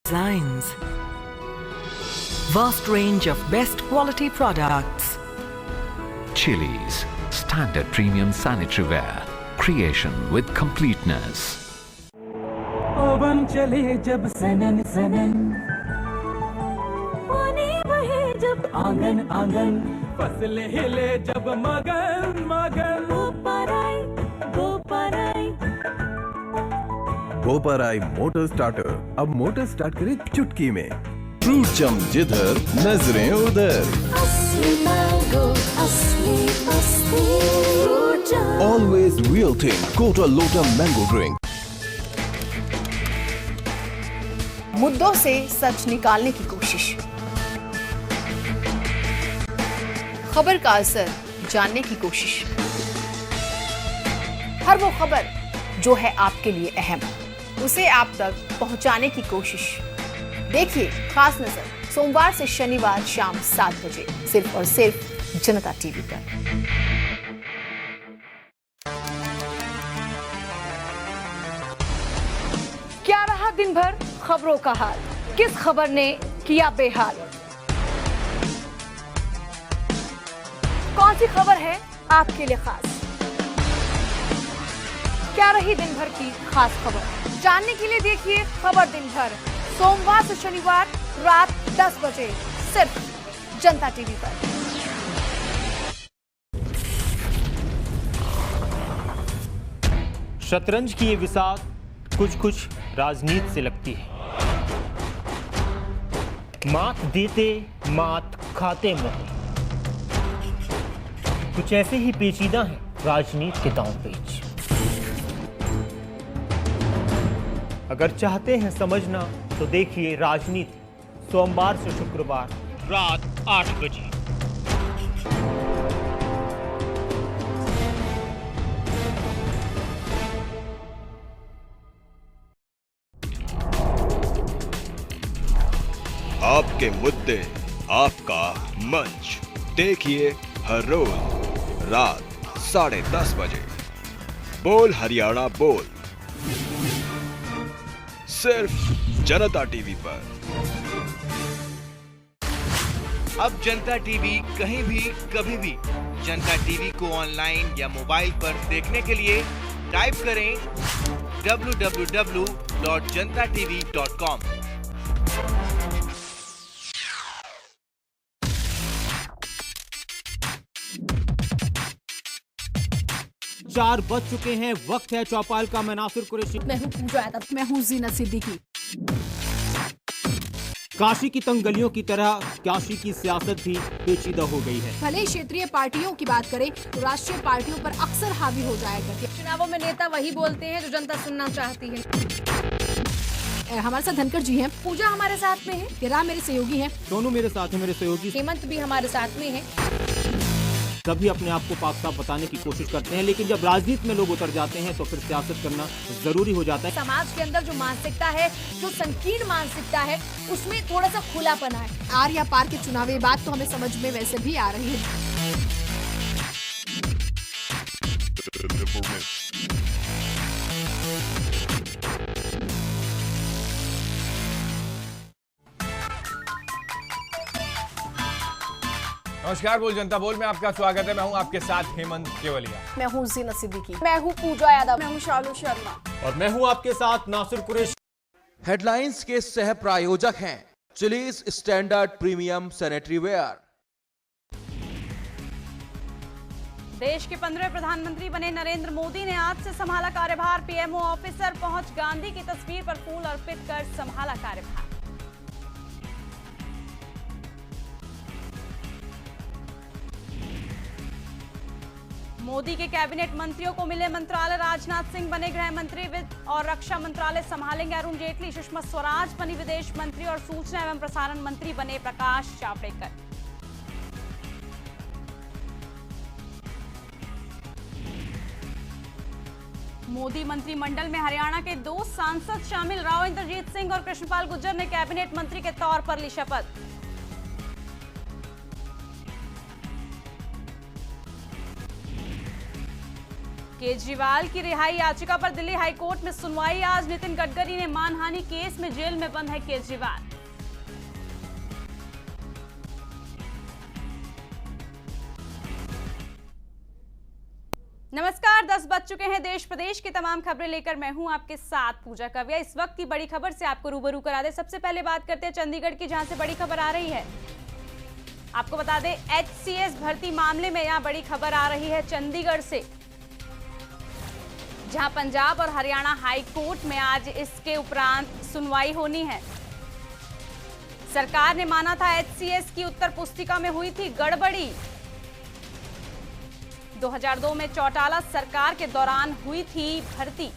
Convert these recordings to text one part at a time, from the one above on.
designs. Vast range of best quality products. Chili's, standard premium sanitary ware. Creation with completeness. पवन चले जब सनन सनन, पानी बहे जब आंगन आंगन, फसलें हिले जब मगन मगन। बोपराई मोटर स्टार्टर अब मोटर स्टार्ट करे चुटकी में। फ्रूट जम जिधर नजरें उधर। असली मैंगो, असली मस्ती, फ्रूट जम। ऑलवेज रियल थिंग कोटा लोटा मैंगो ड्रिंक। मुद्दों से सच निकालने की कोशिश, खबर का असर जानने की कोशिश, हर वो खबर जो है आपके लिए अहम, उसे आप तक पहुंचाने की कोशिश। देखिए खास नजर सोमवार से शनिवार शाम 7 बजे सिर्फ और सिर्फ जनता टीवी पर। क्या रहा दिन भर खबरों का हाल, किस खबर ने किया बेहाल, कौन सी खबर है आपके लिए खास, क्या रही दिन भर की खास खबर, जानने के लिए देखिए खबर दिन भर सोमवार से शनिवार रात 10 बजे सिर्फ जनता टीवी पर। शतरंज की ये विसात कुछ कुछ राजनीति से लगती है। मात देते मात खाते मोहे, कुछ ऐसे ही पेचीदा हैं राजनीति के दांव पेच। अगर चाहते हैं समझना तो देखिए राजनीति सोमवार से शुक्रवार रात 8 बजे। आपके मुद्दे, आपका मंच, देखिए हर रोज रात 10:30 बजे। बोल हरियाणा बोल, सिर्फ जनता टीवी पर। अब जनता टीवी कहीं भी कभी भी जनता टीवी को ऑनलाइन या मोबाइल पर देखने के लिए टाइप करें www.jantatv.com। 4 बज चुके हैं, वक्त है चौपाल का। मैं नासिर कुरैशी, मैं हूँ पूजा यादव, मैं हूँ जीनत सिद्दीकी। काशी की तंग गलियों की तरह काशी की सियासत भी पेचीदा हो गई है। भले ही क्षेत्रीय पार्टियों की बात करें तो राष्ट्रीय पार्टियों पर अक्सर हावी हो जाया करती है। चुनावों में नेता वही बोलते हैं जो जनता सुनना चाहती है। हमारे साथ धनखड़ जी हैं, पूजा हमारे साथ में है, किरा मेरे सहयोगी हैं, दोनों मेरे साथ हैं, मेरे सहयोगी, हेमंत भी हमारे साथ में है। सभी अपने आप को पाक साफ बताने की कोशिश करते हैं, लेकिन जब राजनीति में लोग उतर जाते हैं तो फिर सियासत करना जरूरी हो जाता है। समाज के अंदर जो मानसिकता है, जो संकीर्ण मानसिकता है, उसमें थोड़ा सा खुलापना है। आर या पार के चुनावी बात तो हमें समझ में वैसे भी आ रही है। नमस्कार, बोल जनता बोल में आपका स्वागत है। मैं हूं आपके साथ हेमंत केवलिया। मैं हूँ जीनत सिद्दीकी, मैं हूँ पूजा यादव, मैं हूँ शालू शर्मा और मैं हूँ आपके साथ नासिर कुरैशी। हेडलाइंस के सह प्रायोजक हैं chillies standard premium sanitary ware. देश के 15वें प्रधानमंत्री बने नरेंद्र मोदी ने आज से संभाला कार्यभार। पीएमओ ऑफिसर पहुंच गांधी की तस्वीर पर फूल अर्पित कर संभाला कार्यभार। मोदी के कैबिनेट मंत्रियों को मिले मंत्रालय। राजनाथ सिंह बने गृह मंत्री, वित्त और रक्षा मंत्रालय संभालेंगे अरुण जेटली। सुषमा स्वराज बनी विदेश मंत्री और सूचना एवं प्रसारण मंत्री बने प्रकाश जावड़ेकर। मोदी मंत्रिमंडल में हरियाणा के 2 सांसद शामिल। राव इंद्रजीत सिंह और कृष्णपाल गुर्जर ने कैबिनेट मंत्री के तौर पर ली शपथ। केजरीवाल की रिहाई याचिका पर दिल्ली हाईकोर्ट में सुनवाई आज। नितिन गडकरी ने मानहानि केस में जेल में बंद है केजरीवाल। नमस्कार, 10 बज चुके हैं। देश प्रदेश की तमाम खबरें लेकर मैं हूं आपके साथ पूजा कविया। इस वक्त की बड़ी खबर से आपको रूबरू करा दे। सबसे पहले बात करते हैं चंडीगढ़ की, जहां से बड़ी खबर आ रही है। आपको बता दें, HCS भर्ती मामले में यहां बड़ी खबर आ रही है चंडीगढ़ से, जहां पंजाब और हरियाणा हाई कोर्ट में आज इसके उपरांत सुनवाई होनी है। सरकार ने माना था HCS की उत्तर पुस्तिका में हुई थी गड़बड़ी। 2002 में चौटाला सरकार के दौरान हुई थी भर्ती।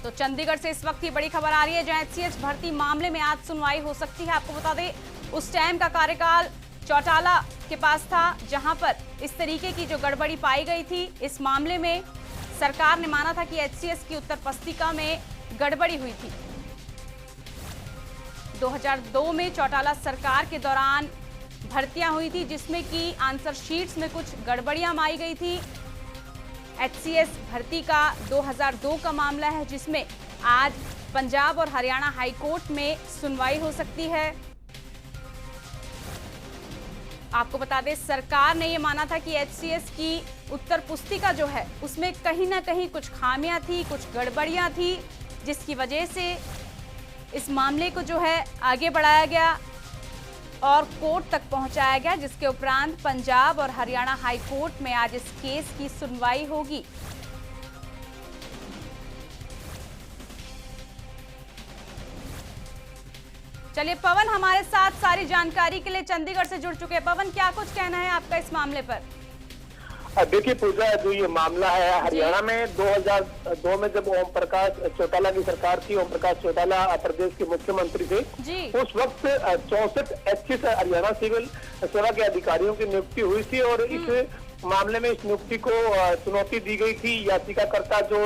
तो चंडीगढ़ से इस वक्त की बड़ी खबर आ रही है, जहां HCS भर्ती मामले में आज सुनवाई हो सकती है। आपको बता दें, उस टाइम का कार्यकाल चौटाला के पास था, जहां पर इस तरीके की जो गड़बड़ी पाई गई थी। इस मामले में सरकार ने माना था कि HCS की उत्तर पुस्तिका में गड़बड़ी हुई थी। 2002 में चौटाला सरकार के दौरान भर्तियां हुई थी, जिसमें कि आंसर शीट्स में कुछ गड़बड़ियां पाई गई थी। HCS भर्ती का 2002 का मामला है, जिसमें आज पंजाब और हरियाणा हाई कोर्ट में सुनवाई हो सकती है। आपको बता दें, सरकार ने यह माना था कि HCS की उत्तर पुस्तिका जो है उसमें कहीं ना कहीं कुछ खामियां थी, कुछ गड़बड़ियां थी, जिसकी वजह से इस मामले को जो है आगे बढ़ाया गया और कोर्ट तक पहुंचाया गया, जिसके उपरांत पंजाब और हरियाणा हाई कोर्ट में आज इस केस की सुनवाई होगी। चलिए, पवन हमारे साथ सारी जानकारी के लिए चंडीगढ़ से जुड़ चुके हैं। पवन, क्या कुछ कहना है आपका इस मामले पर? देखिए पूजा, जो ये मामला है हरियाणा में 2002 में जब ओम प्रकाश चौटाला की सरकार थी, ओम प्रकाश चौटाला प्रदेश के मुख्यमंत्री थे, उस वक्त 64 HCS हरियाणा सिविल सेवा के अधिकारियों की नियुक्ति हुई थी और इस मामले में इस नियुक्ति को चुनौती दी गई थी। याचिकाकर्ता जो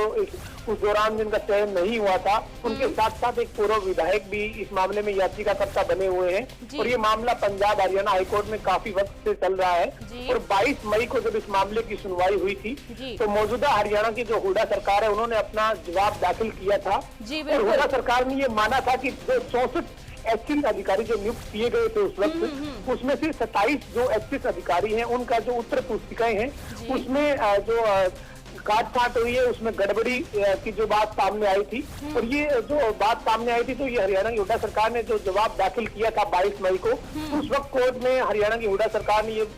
उस दौरान जिनका चयन नहीं हुआ था, उनके साथ साथ एक पूर्व विधायक भी इस मामले में याचिकाकर्ता बने हुए हैं और ये मामला पंजाब हरियाणा हाईकोर्ट में काफी वक्त से चल रहा है। और 22 मई को जब इस मामले की सुनवाई हुई थी, तो मौजूदा हरियाणा की जो हुड्डा सरकार है, उन्होंने अपना जवाब दाखिल किया था और हुड्डा सरकार ने ये माना था कि जो 64 HCS अधिकारी जो नियुक्त किए गए थे उस वक्त, उसमें से 27 जो HCS अधिकारी हैं, उनका जो उत्तर पुस्तिकाएं हैं, उसमें जो काट छाट हुई है, उसमें गड़बड़ी की जो बात सामने आई थी। और ये जो बात सामने आई थी, तो ये हरियाणा की हुड्डा सरकार ने जो जवाब दाखिल किया था 22 मई को, उस वक्त कोर्ट में हरियाणा की हुड्डा सरकार ने ये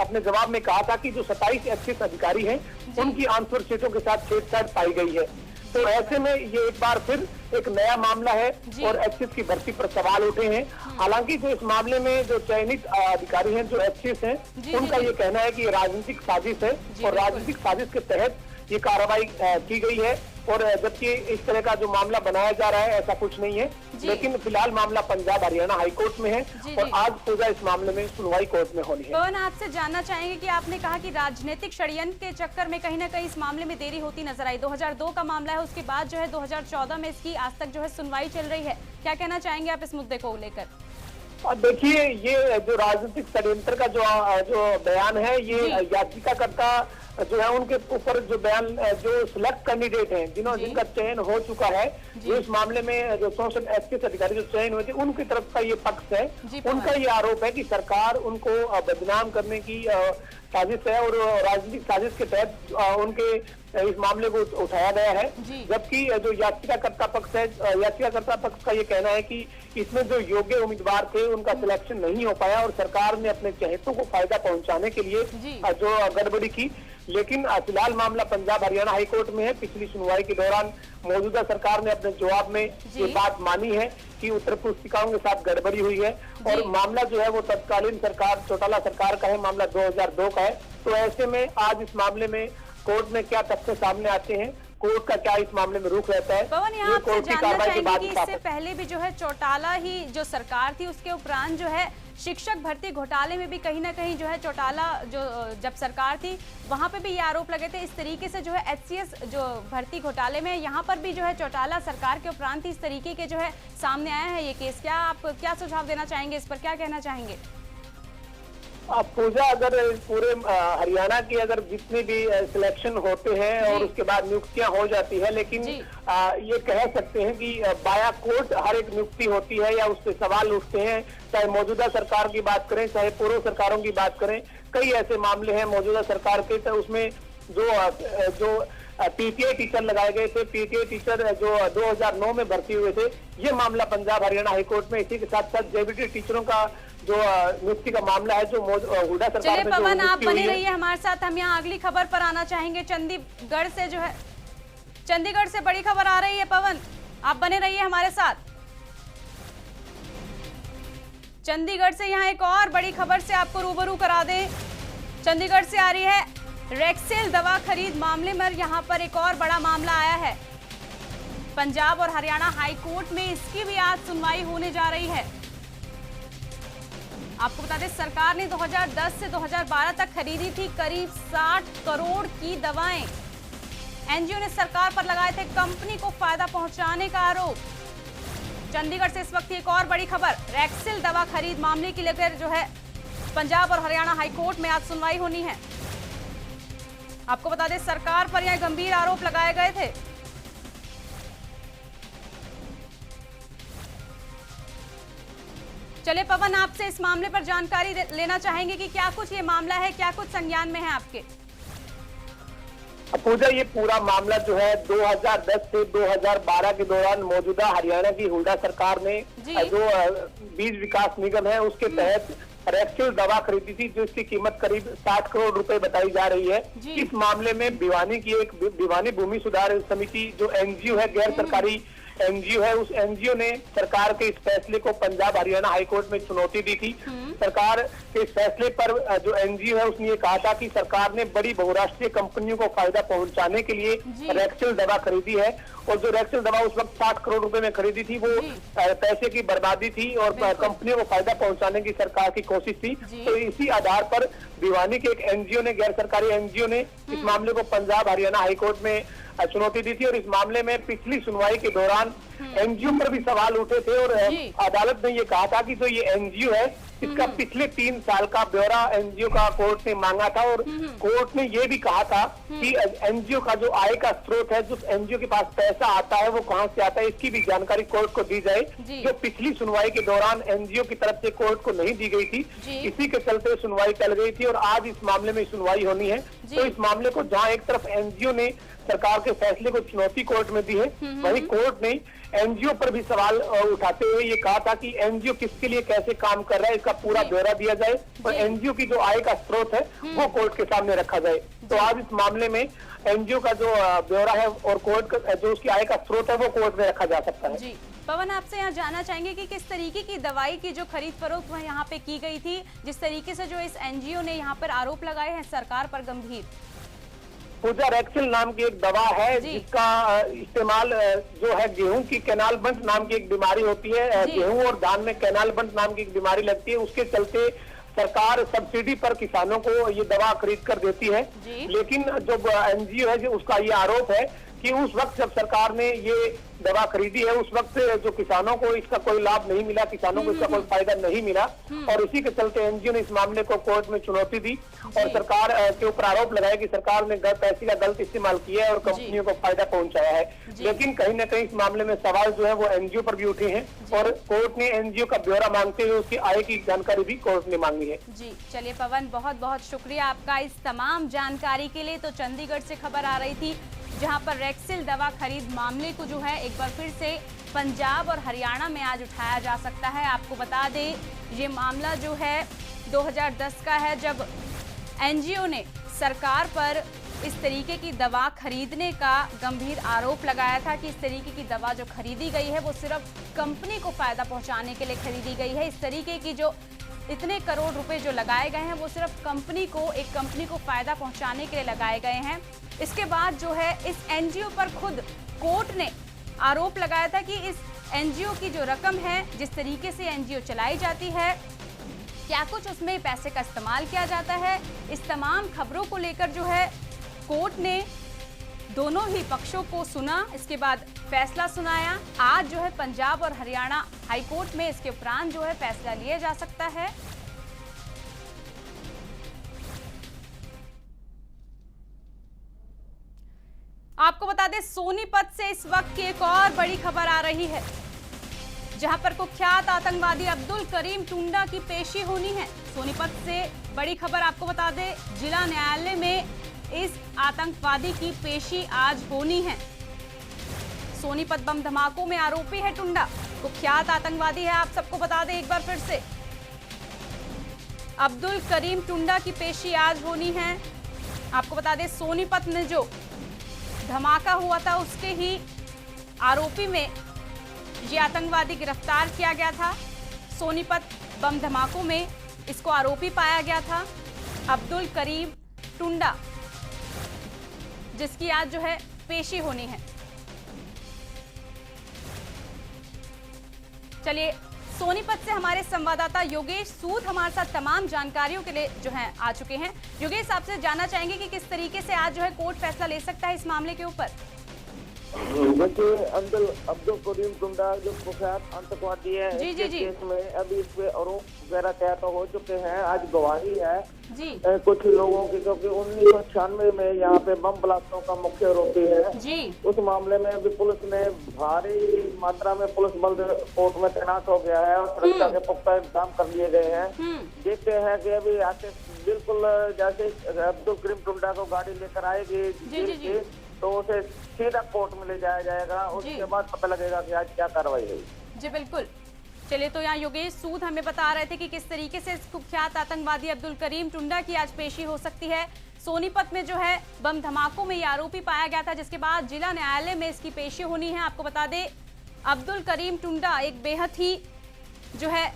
अपने जवाब में कहा था कि जो 27 HCS अधिकारी हैं, उनकी आंसर शीटों के साथ छेड़छाड़ पाई गई है। तो ऐसे में ये एक बार फिर एक नया मामला है और HCS की भर्ती पर सवाल उठे हैं। हालांकि जो इस मामले में जो चयनित अधिकारी हैं, जो HCS हैं, उनका ये कहना है कि ये राजनीतिक साजिश है और राजनीतिक साजिश के तहत ये कार्रवाई की गई है। और जबकि इस तरह का जो मामला बनाया जा रहा है, ऐसा कुछ नहीं है, लेकिन फिलहाल मामला पंजाब हरियाणा हाई कोर्ट में है और आज पूजा इस मामले में सुनवाई कोर्ट में होनी है। पवन, आपसे जानना चाहेंगे कि आपने कहा कि राजनीतिक षड्यंत्र के चक्कर में कहीं ना कहीं इस मामले में देरी होती नजर आई। 2002 का मामला है, उसके बाद जो है 2014 में इसकी आज तक जो है सुनवाई चल रही है। क्या कहना चाहेंगे आप इस मुद्दे को लेकर? देखिए, ये जो राजनीतिक षड्यंत्र का जो बयान है, ये याचिकाकर्ता जो है उनके ऊपर जो बयान, जो सिलेक्ट कैंडिडेट हैं, जिनका चयन हो चुका है, जो इस मामले में जो 64 HCS अधिकारी जो चयन हुए थे, उनकी तरफ का ये पक्ष है। उनका ये आरोप है कि सरकार उनको बदनाम करने की साजिश है और राजनीतिक साजिश के तहत उनके इस मामले को उठाया गया है। जबकि जो याचिकाकर्ता पक्ष है, याचिकाकर्ता पक्ष का ये कहना है कि इसमें जो योग्य उम्मीदवार थे, उनका सिलेक्शन नहीं हो पाया और सरकार ने अपने चहेतों को फायदा पहुंचाने के लिए जो गड़बड़ी की। लेकिन फिलहाल मामला पंजाब हरियाणा हाईकोर्ट में है। पिछली सुनवाई के दौरान मौजूदा सरकार ने अपने जवाब में ये बात मानी है कि उत्तर पुस्तिकाओं के साथ गड़बड़ी हुई है और मामला जो है वो तत्कालीन सरकार, चौटाला सरकार का है, मामला 2002 का है। तो ऐसे में आज इस मामले में कोर्ट में क्या तथ्य सामने आते हैं, कोर्ट का क्या इस मामले में रुख रहता है, पवन, यहाँ आपसे जानना चाहेंगे कि इससे पहले भी जो है चौटाला ही जो सरकार थी, उसके उपरांत जो है शिक्षक भर्ती घोटाले में भी कहीं ना कहीं जो है चौटाला जो जब सरकार थी, वहां पे भी ये आरोप लगे थे। इस तरीके से जो है HCS जो भर्ती घोटाले में यहाँ पर भी जो है चौटाला सरकार के उपरांत इस तरीके के जो है सामने आया है ये केस। क्या आप क्या सुझाव देना चाहेंगे इस पर, क्या कहना चाहेंगे? अब पूजा, अगर पूरे हरियाणा की अगर जितने भी सिलेक्शन होते हैं और उसके बाद नियुक्तियां हो जाती है, लेकिन ये कह सकते हैं कि बाया कोर्ट हर एक नियुक्ति होती है या उससे सवाल उठते हैं, चाहे मौजूदा सरकार की बात करें चाहे पूर्व सरकारों की बात करें। कई ऐसे मामले हैं मौजूदा सरकार के, तो उसमें जो पीटीआई टीचर लगाए गए थे, पीटीआई टीचर जो 2009 में भर्ती हुए थे, ये मामला पंजाब हरियाणा हाईकोर्ट में। इसी के साथ साथ जेबीटी टीचरों का जो नियुक्ति का मामला है, जो हुड्डा सरकार चलिए पवन, आप बने रहिए हमारे साथ। हम यहाँ अगली खबर पर आना चाहेंगे। चंडीगढ़ से जो है, चंडीगढ़ से बड़ी खबर आ रही है। पवन, आप बने रहिए हमारे साथ। चंडीगढ़ से यहाँ एक और बड़ी खबर से आपको रूबरू करा दें। चंडीगढ़ से आ रही है रेक्सेल दवा खरीद मामले में यहाँ पर एक और बड़ा मामला आया है। पंजाब और हरियाणा हाई कोर्ट में इसकी भी आज सुनवाई होने जा रही है। आपको बता दें, सरकार ने 2010 से 2012 तक खरीदी थी करीब 60 करोड़ की दवाएं। एनजीओ ने सरकार पर लगाए थे कंपनी को फायदा पहुंचाने का आरोप। चंडीगढ़ से इस वक्त एक और बड़ी खबर, रेक्सेल दवा खरीद मामले की लेकर जो है पंजाब और हरियाणा हाई कोर्ट में आज सुनवाई होनी है। आपको बता दें, सरकार पर यह गंभीर आरोप लगाए गए थे। चलिए पवन, आपसे इस मामले पर जानकारी लेना चाहेंगे कि क्या कुछ ये मामला है, क्या कुछ संज्ञान में है आपके? पूजा, ये पूरा मामला जो है 2010 से 2012 के दौरान मौजूदा हरियाणा की हुड्डा सरकार ने जो बीज विकास निगम है उसके तहत रेक्सेल दवा खरीदी थी, जिसकी कीमत करीब 60 करोड़ रुपए बताई जा रही है। इस मामले में भिवानी भूमि सुधार समिति जो एनजीओ है, गैर सरकारी एनजीओ है, उस एनजीओ ने सरकार के इस फैसले को पंजाब हरियाणा हाईकोर्ट में चुनौती दी थी। सरकार के इस फैसले पर जो एनजीओ है उसने ये कहा था कि सरकार ने बड़ी बहुराष्ट्रीय कंपनियों को फायदा पहुंचाने के लिए रेक्सेल दवा खरीदी है, और जो रेक्सेल दवा उस वक्त 60 करोड़ रुपए में खरीदी थी, वो पैसे की बर्बादी थी और कंपनियों को फायदा पहुंचाने की सरकार की कोशिश थी। तो इसी आधार पर भिवानी के एक एनजीओ ने, गैर सरकारी एनजीओ ने इस मामले को पंजाब हरियाणा हाईकोर्ट में चुनौती दी थी। और इस मामले में पिछली सुनवाई के दौरान एनजीओ पर भी सवाल उठे थे और अदालत ने ये कहा था कि जो ये एनजीओ है इसका पिछले 3 साल का ब्यौरा एनजीओ का कोर्ट ने मांगा था, और कोर्ट ने ये भी कहा था कि एनजीओ का जो आय का स्रोत है, जो एनजीओ के पास पैसा आता है वो कहां से आता है, इसकी भी जानकारी कोर्ट को दी जाए, जो पिछली सुनवाई के दौरान एनजीओ की तरफ से कोर्ट को नहीं दी गई थी। इसी के चलते सुनवाई टल गई थी और आज इस मामले में सुनवाई होनी है। तो इस मामले को जहाँ एक तरफ एनजीओ ने सरकार के फैसले को चुनौती कोर्ट में दी है, वहीं कोर्ट ने एनजीओ पर भी सवाल उठाते हुए ये कहा था कि एनजीओ किसके लिए कैसे काम कर रहा है इसका पूरा ब्यौरा दिया जाए, और एनजीओ की जो आय का स्रोत है वो कोर्ट के सामने रखा जाए। तो आज इस मामले में एनजीओ का जो ब्यौरा है और कोर्ट का जो उसकी आय का स्रोत है वो कोर्ट में रखा जा सकता है। जी पवन, आपसे यहाँ जानना चाहेंगे कि किस तरीके की दवाई की जो खरीद फरोख्त यहाँ पे की गई थी, जिस तरीके से जो इस एनजीओ ने यहाँ पर आरोप लगाए हैं सरकार पर गंभीर। पूजा, रेक्सेल नाम की एक दवा है जिसका इस्तेमाल जो है गेहूं की कैनाल बंट नाम की एक बीमारी होती है, गेहूं और धान में कैनाल बंट नाम की एक बीमारी लगती है, उसके चलते सरकार सब्सिडी पर किसानों को ये दवा खरीद कर देती है। लेकिन जो एनजीओ है उसका ये आरोप है कि उस वक्त जब सरकार ने ये दवा खरीदी है उस वक्त जो किसानों को इसका कोई लाभ नहीं मिला, किसानों को इसका कोई फायदा नहीं मिला, और इसी के चलते एनजीओ ने इस मामले को कोर्ट में चुनौती दी और सरकार के ऊपर आरोप लगाया कि सरकार ने पैसे का गलत इस्तेमाल किया है और कंपनियों को फायदा पहुंचाया है। लेकिन कहीं न कहीं इस मामले में सवाल जो है वो एनजीओ पर भी उठे हैं और कोर्ट ने एनजीओ का ब्यौरा मांगते हुए उसकी आय की जानकारी भी कोर्ट ने मांगी है। जी चलिए पवन, बहुत बहुत शुक्रिया आपका इस तमाम जानकारी के लिए। तो चंडीगढ़ से खबर आ रही थी जहां पर रेक्सेल दवा खरीद मामले को जो है एक बार फिर से पंजाब और हरियाणा में आज उठाया जा सकता है। आपको बता दें, ये मामला जो है 2010 का है, जब एनजीओ ने सरकार पर इस तरीके की दवा खरीदने का गंभीर आरोप लगाया था कि इस तरीके की दवा जो खरीदी गई है वो सिर्फ कंपनी को फायदा पहुंचाने के लिए खरीदी गई है। इस तरीके की जो इतने करोड़ रुपए जो लगाए गए हैं वो सिर्फ एक कंपनी को फायदा पहुंचाने के लिए लगाए गए हैं। इसके बाद जो है इस एनजीओ पर खुद कोर्ट ने आरोप लगाया था कि इस एनजीओ की जो रकम है, जिस तरीके से एनजीओ चलाई जाती है, क्या कुछ उसमें पैसे का इस्तेमाल किया जाता है। इस तमाम खबरों को लेकर जो है कोर्ट ने दोनों ही पक्षों को सुना, इसके बाद फैसला सुनाया। आज जो है पंजाब और हरियाणा हाईकोर्ट में इसके उपरांत जो है फैसला लिया जा सकता है। आपको बता दें सोनीपत से इस वक्त की एक और बड़ी खबर आ रही है, जहां पर कुख्यात आतंकवादी अब्दुल करीम टुंडा की पेशी होनी है। सोनीपत से बड़ी खबर आपको बता दें, जिला न्यायालय में इस आतंकवादी की पेशी आज होनी है। सोनीपत बम धमाकों में आरोपी है टुंडा, कुख्यात आतंकवादी है। आप सबको बता दें एक बार फिर से, अब्दुल करीम टुंडा की पेशी आज होनी है। आपको बता दें सोनीपत में जो धमाका हुआ था उसके ही आरोपी में ये आतंकवादी गिरफ्तार किया गया था। सोनीपत बम धमाकों में इसको आरोपी पाया गया था, अब्दुल करीम टुंडा, जिसकी आज जो है पेशी होनी है। चलिए, सोनीपत से हमारे संवाददाता योगेश सूद हमारे साथ तमाम जानकारियों के लिए जो है आ चुके हैं। योगेश, आपसे जानना चाहेंगे कि किस तरीके से आज जो है कोर्ट फैसला ले सकता है इस मामले के ऊपर। देखिए, अब्दुल करीम टुंडा जो कुख्यात आतंकवादी है, जी, जी, केस में अभी इस पे आरोप वगैरह तय तो हो चुके हैं। आज गवाही है जी कुछ लोगों की, क्योंकि 1996 में यहाँ पे बम ब्लास्टों का मुख्य आरोपी है जी। उस मामले में अभी पुलिस ने भारी मात्रा में पुलिस बल कोर्ट में तैनात हो गया है और सुरक्षा के पुख्ता इंतजाम कर लिए गए हैं। देखते हैं कि अभी आके बिल्कुल जैसे अब्दुल करीम टुंडा को गाड़ी लेकर आएगी तो उसे सीधा कोर्ट में ले जाया जाएगा, उसके बाद पता लगेगा कि आज क्या कार्रवाई हुई। जी बिल्कुल। चलिए, तो यहाँ योगेश सूद हमें बता रहे थे कि किस तरीके से कुख्यात आतंकवादी अब्दुल करीम टुंडा की आज पेशी हो सकती है। सोनीपत में जो है बम धमाकों में ये आरोपी पाया गया था, जिसके बाद जिला न्यायालय में इसकी पेशी होनी है। आपको बता दें अब्दुल करीम टुंडा एक बेहद ही जो है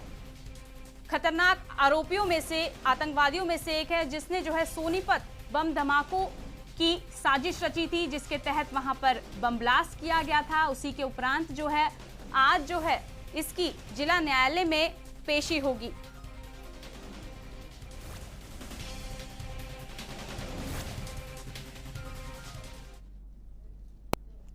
खतरनाक आरोपियों में से, आतंकवादियों में से एक है, जिसने जो है सोनीपत बम धमाकों की साजिश रची थी, जिसके तहत वहां पर बम ब्लास्ट किया गया था। उसी के उपरांत जो है आज जो है इसकी जिला न्यायालय में पेशी होगी।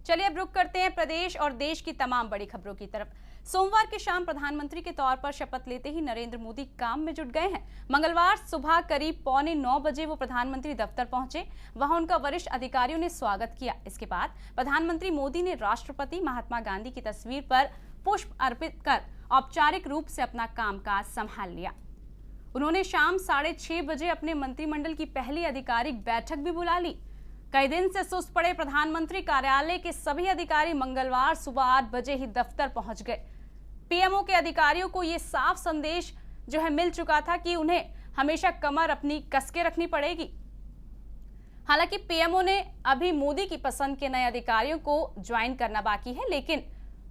चलिए, अब रुक करते हैं प्रदेश और देश की तमाम बड़ी खबरों की तरफ। सोमवार की शाम प्रधानमंत्री के तौर पर शपथ लेते ही नरेंद्र मोदी काम में जुट गए हैं। मंगलवार सुबह करीब 8:45 बजे वो प्रधानमंत्री दफ्तर पहुंचे। वहां उनका वरिष्ठ अधिकारियों ने स्वागत किया। इसके बाद प्रधानमंत्री मोदी ने राष्ट्रपति महात्मा गांधी की तस्वीर पर पुष्प अर्पित कर औपचारिक रूप से अपना कामकाज संभाल लिया। उन्होंने शाम 6:30 बजे अपने मंत्रिमंडल की पहली आधिकारिक बैठक भी बुला ली। कई दिन से सुस्त पड़े प्रधानमंत्री कार्यालय के सभी अधिकारी मंगलवार सुबह 8 बजे ही दफ्तर पहुंच गए। पीएमओ के अधिकारियों को यह साफ संदेश जो है मिल चुका था कि उन्हें हमेशा कमर अपनी कसके रखनी पड़ेगी। हालांकि पीएमओ ने अभी मोदी की पसंद के नए अधिकारियों को ज्वाइन करना बाकी है, लेकिन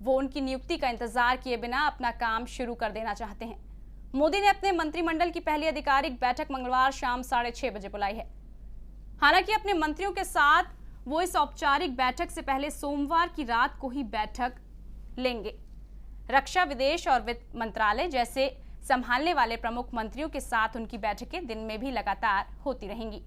वो उनकी नियुक्ति का इंतजार किए बिना अपना काम शुरू कर देना चाहते हैं। मोदी ने अपने मंत्रिमंडल की पहली आधिकारिक बैठक मंगलवार शाम 6:30 बजे बुलाई है। हालांकि अपने मंत्रियों के साथ वो इस औपचारिक बैठक से पहले सोमवार की रात को ही बैठक लेंगे। रक्षा, विदेश और वित्त मंत्रालय जैसे संभालने वाले प्रमुख मंत्रियों के साथ उनकी बैठकें दिन में भी लगातार होती रहेंगी।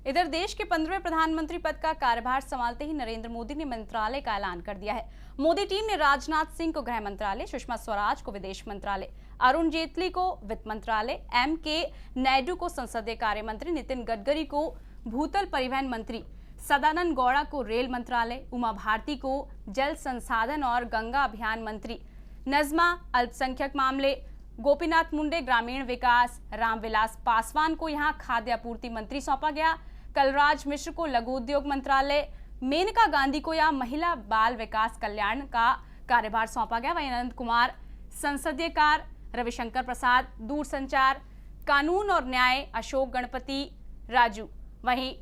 इधर देश के 15वें प्रधानमंत्री पद का कार्यभार संभालते ही नरेंद्र मोदी ने मंत्रालय का ऐलान कर दिया है। मोदी टीम ने राजनाथ सिंह को गृह मंत्रालय, सुषमा स्वराज को विदेश मंत्रालय, अरुण जेटली को वित्त मंत्रालय, एम.के. नायडू को संसदीय कार्य मंत्री, नितिन गडकरी को भूतल परिवहन मंत्री, सदानंद गौड़ा को रेल मंत्रालय, उमा भारती को जल संसाधन और गंगा अभियान मंत्री, नजमा अल्पसंख्यक मामले, गोपीनाथ मुंडे ग्रामीण विकास, रामविलास पासवान को यहां खाद्य आपूर्ति मंत्री सौंपा गया, कलराज मिश्र को लघु उद्योग मंत्रालय, मेनका गांधी को या महिला बाल विकास कल्याण का कार्यभार सौंपा गया। वहीं अनंत कुमार संसदीय कार्य, रविशंकर प्रसाद दूरसंचार, कानून और न्याय अशोक गणपति राजू, वहीं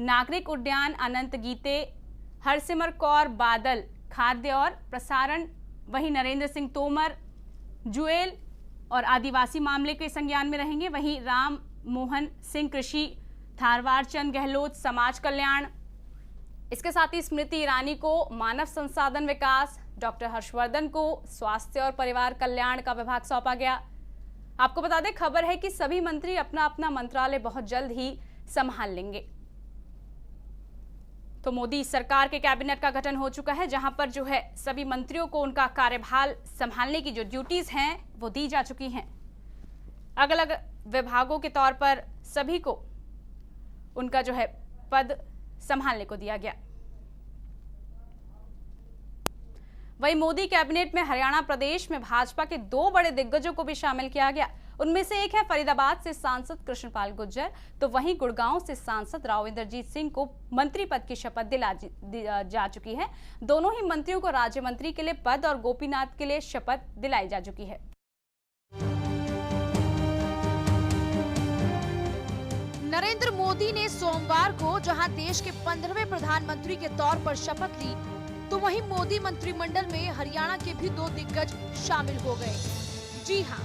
नागरिक उड्डयन अनंत गीते, हरसिमर कौर बादल खाद्य और प्रसारण, वहीं नरेंद्र सिंह तोमर जुएल और आदिवासी मामले के संज्ञान में रहेंगे। वहीं राम मोहन सिंह कृषि, थारवार चंद गहलोत समाज कल्याण, इसके साथ ही स्मृति ईरानी को मानव संसाधन विकास, डॉक्टर हर्षवर्धन को स्वास्थ्य और परिवार कल्याण का विभाग सौंपा गया। आपको बता दें, खबर है कि सभी मंत्री अपना अपना मंत्रालय बहुत जल्द ही संभाल लेंगे। तो मोदी सरकार के कैबिनेट का गठन हो चुका है, जहां पर जो है सभी मंत्रियों को उनका कार्यभार संभालने की जो ड्यूटीज हैं वो दी जा चुकी हैं। अलग अलग विभागों के तौर पर सभी को उनका जो है पद संभालने को दिया गया। वहीं मोदी कैबिनेट में हरियाणा प्रदेश में भाजपा के 2 बड़े दिग्गजों को भी शामिल किया गया। उनमें से एक है फरीदाबाद से सांसद कृष्णपाल गुर्जर, तो वहीं गुड़गांव से सांसद राव इंद्रजीत सिंह को मंत्री पद की शपथ दिला जा चुकी है। दोनों ही मंत्रियों को राज्य मंत्री के लिए पद और गोपीनाथ के लिए शपथ दिलाई जा चुकी है। नरेंद्र मोदी ने सोमवार को जहां देश के 15वें प्रधानमंत्री के तौर पर शपथ ली, तो वहीं मोदी मंत्रिमंडल में हरियाणा के भी 2 दिग्गज शामिल हो गए। जी हां,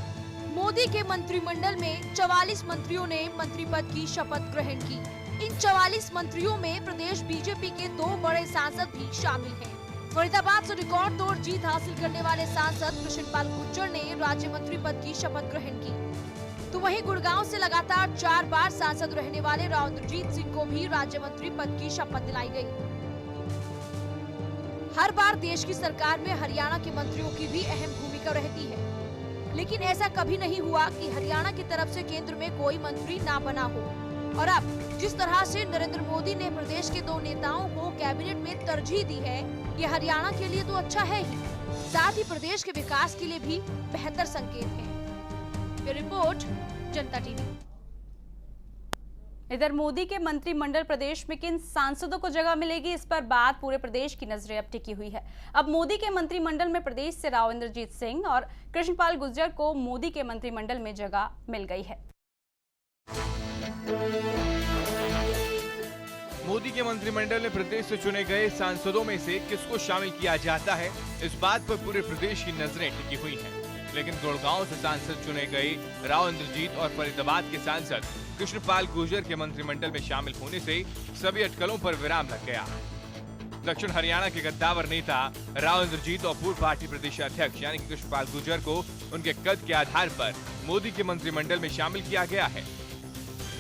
मोदी के मंत्रिमंडल में 44 मंत्रियों ने मंत्री पद की शपथ ग्रहण की। इन 44 मंत्रियों में प्रदेश बीजेपी के 2 बड़े सांसद भी शामिल हैं। फरीदाबाद से रिकॉर्ड तोड़ जीत हासिल करने वाले सांसद कृष्णपाल गुर्जर ने राज्य मंत्री पद की शपथ ग्रहण की, तो वहीं गुड़गांव से लगातार 4 बार सांसद रहने वाले राव इंद्रजीत सिंह को भी राज्य मंत्री पद की शपथ दिलाई गई। हर बार देश की सरकार में हरियाणा के मंत्रियों की भी अहम भूमिका रहती है, लेकिन ऐसा कभी नहीं हुआ कि हरियाणा की तरफ से केंद्र में कोई मंत्री ना बना हो। और अब जिस तरह से नरेंद्र मोदी ने प्रदेश के 2 नेताओं को कैबिनेट में तरजीह दी है, ये हरियाणा के लिए तो अच्छा है ही, साथ ही प्रदेश के विकास के लिए भी बेहतर संकेत है। ये रिपोर्ट जनता टीवी। इधर मोदी के मंत्रिमंडल प्रदेश में किन सांसदों को जगह मिलेगी, इस पर बात पूरे प्रदेश की नजरें अब टिकी हुई है। अब मोदी के मंत्रिमंडल में प्रदेश से राव इंद्रजीत सिंह और कृष्णपाल गुर्जर को मोदी के मंत्रिमंडल में जगह मिल गई है। मोदी के मंत्रिमंडल में प्रदेश से चुने गए सांसदों में से किसको शामिल किया जाता है, इस बात पर पूरे प्रदेश की नजरें टिकी हुई हैं। लेकिन गुड़गांव से सांसद चुने गए राव इंद्रजीत और फरीदाबाद के सांसद कृष्णपाल गुर्जर के मंत्रिमंडल में शामिल होने से सभी अटकलों पर विराम लग गया। दक्षिण हरियाणा के गद्दावर नेता राव इंद्रजीत और पूर्व पार्टी प्रदेश अध्यक्ष यानी कृष्णपाल गुर्जर को उनके कद के आधार पर मोदी के मंत्रिमंडल में शामिल किया गया है।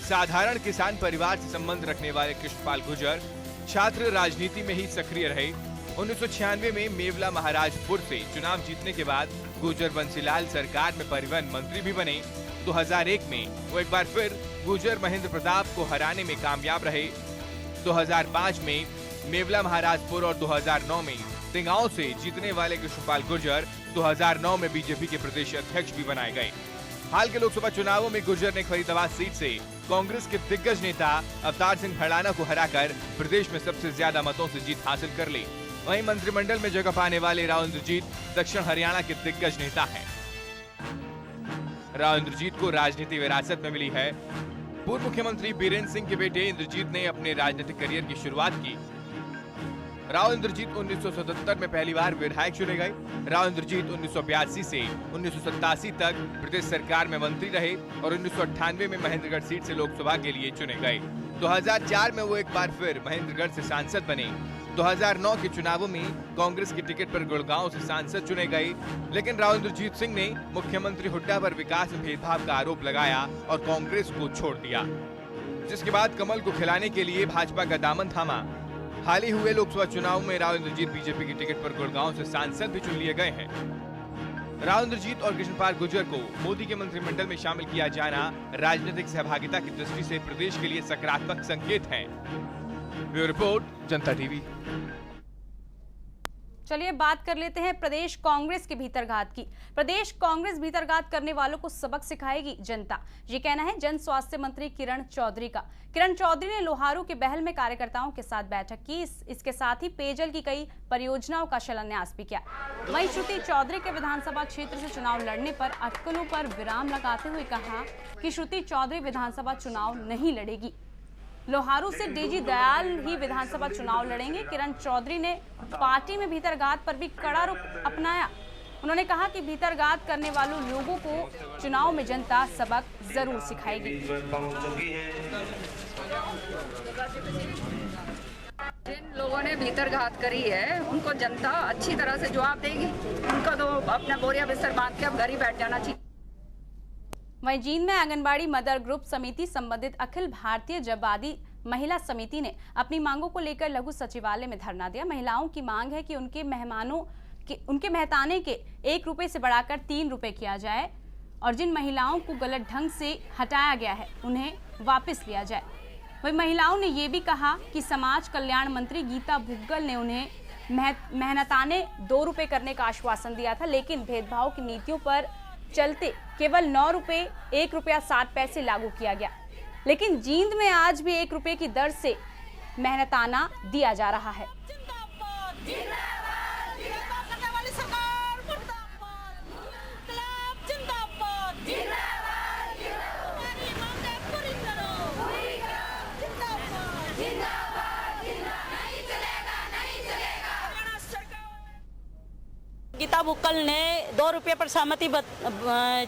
साधारण किसान परिवार से संबंध रखने वाले कृष्णपाल गुर्जर छात्र राजनीति में ही सक्रिय रहे। 1996 में मेवला महाराजपुर से चुनाव जीतने के बाद गुर्जर बंसीलाल सरकार में परिवहन मंत्री भी बने। 2001 में वो एक बार फिर गुर्जर महेंद्र प्रताप को हराने में कामयाब रहे। 2005 में मेवला महाराजपुर और 2009 में तिगांव से जीतने वाले कृष्णपाल गुर्जर 2009 में बीजेपी के प्रदेश अध्यक्ष भी बनाए गए। हाल के लोकसभा चुनावों में गुर्जर ने फरीदाबाद सीट से कांग्रेस के दिग्गज नेता अवतार सिंह भड़ाना को हराकर प्रदेश में सबसे ज्यादा मतों से जीत हासिल कर ली। वहीं मंत्रिमंडल में जगह पाने वाले राव इंद्रजीत दक्षिण हरियाणा के दिग्गज नेता हैं। राव इंद्रजीत को राजनीति विरासत में मिली है। पूर्व मुख्यमंत्री बीरेंद्र सिंह के बेटे इंद्रजीत ने अपने राजनीतिक करियर की शुरुआत की। राव इंद्रजीत 1977 में पहली बार विधायक चुने गए। राव इंद्रजीत 1982 से 1987 तक प्रदेश सरकार में मंत्री रहे और 1998 में महेंद्रगढ़ सीट से लोकसभा के लिए चुने गए। 2004 में वो एक बार फिर महेंद्रगढ़ से सांसद बने। 2009 के चुनावों में कांग्रेस की टिकट पर गुड़गांव से सांसद चुने गए, लेकिन राव इंद्रजीत सिंह ने मुख्यमंत्री हुड्डा पर विकास में भेदभाव का आरोप लगाया और कांग्रेस को छोड़ दिया, जिसके बाद कमल को खिलाने के लिए भाजपा का दामन थामा। हाल ही हुए लोकसभा चुनाव में राव इंद्रजीत बीजेपी की टिकट पर गुड़गांव से सांसद भी चुन लिए गए हैं। राव इंद्रजीत और कृष्णपाल गुर्जर को मोदी के मंत्रिमंडल में शामिल किया जाना राजनीतिक सहभागिता की दृष्टि से प्रदेश के लिए सकारात्मक संकेत है। ब्यूरो रिपोर्ट, जनता टीवी। चलिए बात कर लेते हैं प्रदेश कांग्रेस के भीतरघात की। प्रदेश कांग्रेस भीतरघात करने वालों को सबक सिखाएगी जनता, ये कहना है जन स्वास्थ्य मंत्री किरण चौधरी का। किरण चौधरी ने लोहारू के बहल में कार्यकर्ताओं के साथ बैठक की। इसके साथ ही पेयजल की कई परियोजनाओं का शिलान्यास भी किया। वहीं श्रुति चौधरी के विधानसभा क्षेत्र से चुनाव लड़ने पर अटकलों पर विराम लगाते हुए कहा कि श्रुति चौधरी विधानसभा चुनाव नहीं लड़ेगी। लोहारू से डीजी दयाल ही विधानसभा चुनाव लड़ेंगे। किरण चौधरी ने पार्टी में भीतरघात पर भी कड़ा रुख अपनाया। उन्होंने कहा कि भीतरघात करने वालों लोगों को चुनाव में जनता सबक जरूर सिखाएगी। जिन लोगों ने भीतरघात करी है उनको जनता अच्छी तरह से जवाब देगी। उनको तो अपना बोरिया बिस्तर बांध के अब घर ही बैठ जाना चाहिए। वहीं जींद में आंगनबाड़ी मदर ग्रुप समिति संबंधित अखिल भारतीय महिला समिति ने अपनी मांगों को लेकर लघु सचिवालय में धरना दिया। महिलाओं की मांग है कि उनके मेहताने के 1 रुपए से बढ़ाकर 3 रुपए किया जाए और जिन महिलाओं को गलत ढंग से हटाया गया है उन्हें वापस लिया जाए। वही महिलाओं ने ये भी कहा कि समाज कल्याण मंत्री गीता भुग्गल ने उन्हें मेहनताने 2 रुपए करने का आश्वासन दिया था, लेकिन भेदभाव की नीतियों पर चलते केवल 9 रुपए 1 रुपया 60 पैसे लागू किया गया। लेकिन जींद में आज भी 1 रुपए की दर से मेहनताना दिया जा रहा है। गीता भुक्कल ने 2 रुपये पर सहमति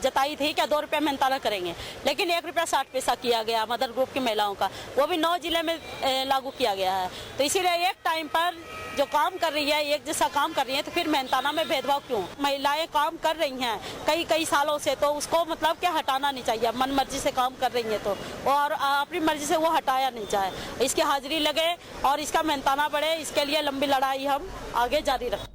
जताई थी क्या 2 रुपये मेहनताना करेंगे, लेकिन 1 रुपया 60 पैसा किया गया मदर ग्रुप की महिलाओं का, वो भी 9 जिले में लागू किया गया है। तो इसीलिए एक टाइम पर जो काम कर रही है, एक जैसा काम कर रही है, तो फिर मेहनताना में भेदभाव क्यों? महिलाएं काम कर रही हैं कई सालों से, तो उसको मतलब क्या हटाना नहीं चाहिए। मन मर्जी से काम कर रही है तो, और अपनी मर्जी से वो हटाया नहीं चाहे। इसकी हाजिरी लगे और इसका मेहनताना बढ़े, इसके लिए लंबी लड़ाई हम आगे जारी रखें।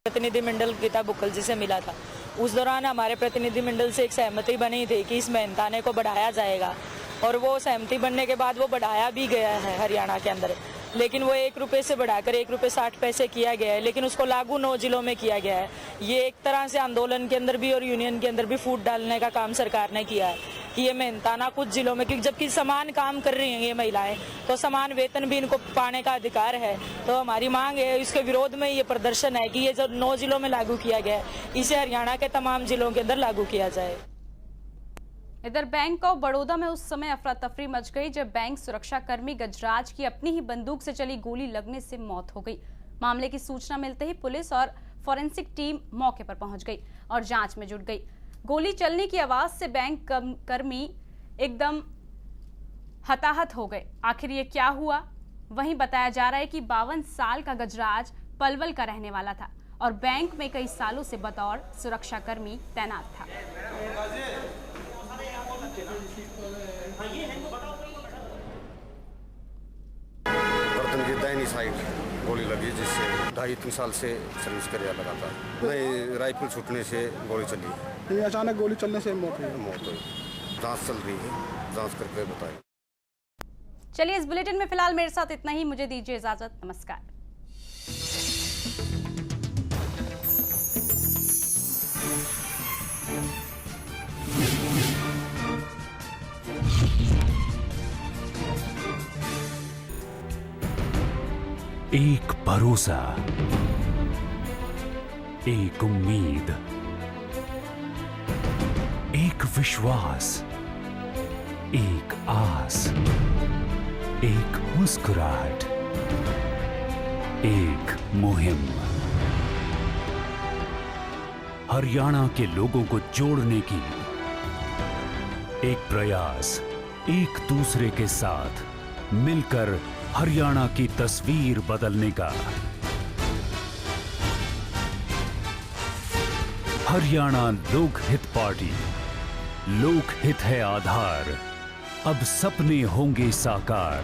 प्रतिनिधिमंडल गीता भुक्कल जी से मिला था, उस दौरान हमारे प्रतिनिधिमंडल से एक सहमति बनी थी कि इस मेहनताने को बढ़ाया जाएगा, और वो सहमति बनने के बाद वो बढ़ाया भी गया है हरियाणा के अंदर। लेकिन वो 1 रुपये से बढ़ाकर 1 रुपये 60 पैसे किया गया है, लेकिन उसको लागू 9 जिलों में किया गया है। ये एक तरह से आंदोलन के अंदर भी और यूनियन के अंदर भी फूट डालने का काम सरकार ने किया है कि ये मेहनताना कुछ जिलों में, क्योंकि जबकि समान काम कर रही हैं ये महिलाएं, तो समान वेतन भी इनको पाने का अधिकार है। तो हमारी मांग है, इसके विरोध में ये प्रदर्शन है कि ये जो 9 जिलों में लागू किया गया है, इसे हरियाणा के तमाम जिलों के अंदर लागू किया जाए। इधर बैंक ऑफ बड़ौदा में उस समय अफरा तफरी मच गई जब बैंक सुरक्षा कर्मी गजराज की अपनी ही बंदूक से चली गोली लगने से मौत हो गई। मामले की सूचना मिलते ही पुलिस और फॉरेंसिक टीम मौके पर पहुंच गई और जांच में जुट गई। गोली चलने की आवाज से बैंक कर्मी एकदम हताहत हो गए। आखिर ये क्या हुआ? वहीं बताया जा रहा है कि 52 साल का गजराज पलवल का रहने वाला था और बैंक में कई सालों से बतौर सुरक्षा कर्मी तैनात था। बर्तन की दाहिनी साइड गोली लगी, जिससे 2.5-3 साल से सर्विस कर लगा था। नहीं, राइफल छूटने से गोली चली। अचानक गोली चलने से मौत हुई। जांच चल रही है, जांच करके बताएं। चलिए, इस बुलेटिन में फिलहाल मेरे साथ इतना ही। मुझे दीजिए इजाजत। नमस्कार। एक भरोसा, एक उम्मीद, एक विश्वास, एक आस, एक मुस्कुराहट, एक मुहिम। हरियाणा के लोगों को जोड़ने की एक प्रयास, एक दूसरे के साथ मिलकर हरियाणा की तस्वीर बदलने का। हरियाणा लोक हित पार्टी, लोक हित है आधार, अब सपने होंगे साकार।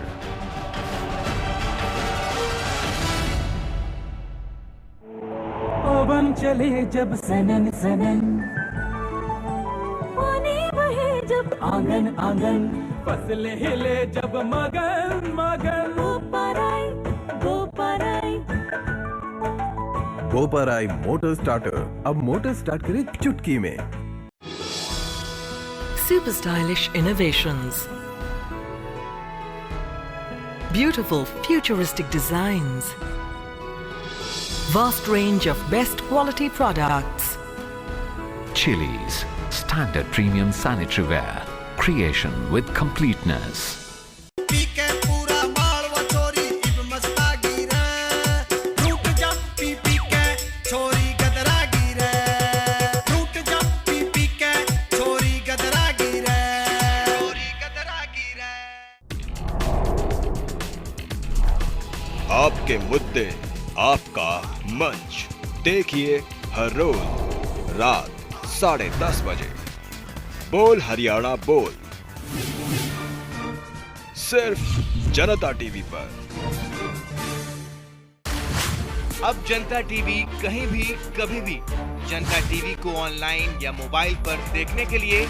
पवन चले जब सनन सनन, पानी बहे जब आंगन आंगन, फसलें हिले जब मगन मगन। गोपराई मोटर स्टार्टर, अब मोटर स्टार्ट करे चुटकी में। Super stylish innovations, beautiful futuristic designs, vast range of best quality products. Chili's, standard premium sanitary ware, creation with completeness. आपके मुद्दे, आपका मंच। देखिए हर रोज रात 10:30 बजे। बोल हरियाणा बोल, सिर्फ जनता टीवी पर। अब जनता टीवी कहीं भी कभी भी जनता टीवी को ऑनलाइन या मोबाइल पर देखने के लिए